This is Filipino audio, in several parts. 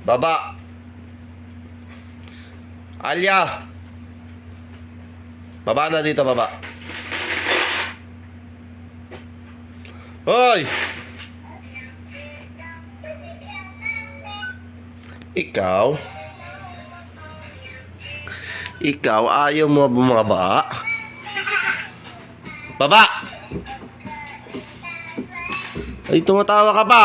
Baba. Alya. Baba na dito, baba. Hoy! Ikaw? Ikaw, ayaw mo bumaba? Baba! Ay, tumatawa ka pa.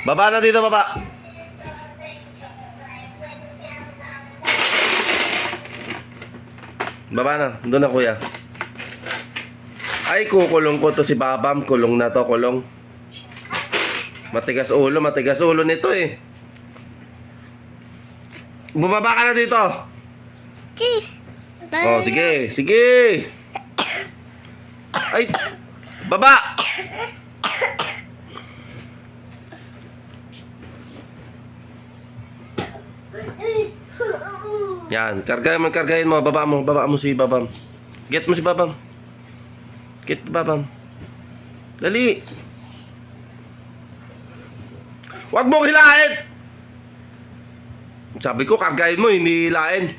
Baba na dito, baba. Baba na, doon na kuya. Ay, kukulong ko to si Babam. Kulong na to, kulong. Matigas ulo nito eh. Bumaba ka na dito. Oh, sige, sige. Ay, baba. Yan, kargahin mo, baba mo si Babam. Get mo si Babam. Get Babam. Dali. Huwag mong hilahin. Sabi ko, kargahin mo, hindi hilahin.